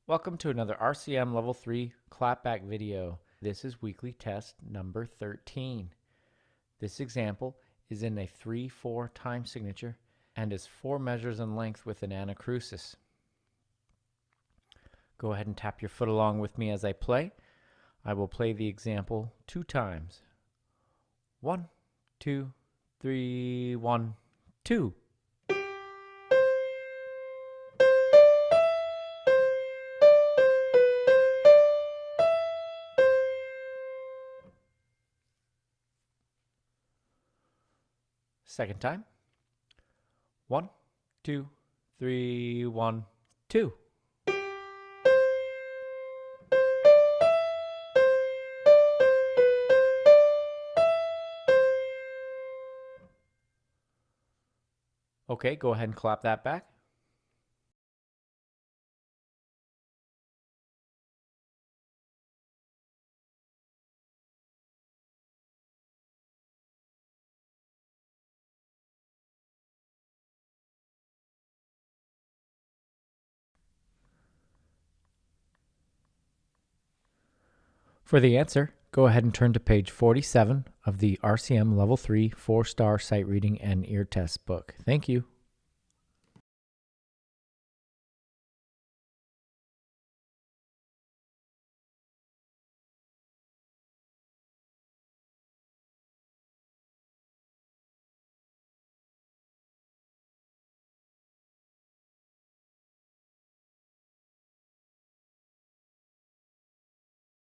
Welcome to another RCM Level 3 Clapback video. This is weekly test number 13. This example is in a 3/4 time signature and is 4 measures in length with an anacrusis. Go ahead and tap your foot along with me as I play. I will play the example 2 times. 1, 2, 3, 1, 2. Second time. 1, 2, 3, 1, 2. Okay, go ahead and clap that back. For the answer, go ahead and turn to page 47 of the RCM Level 3 4-star sight reading and ear test book. Thank you.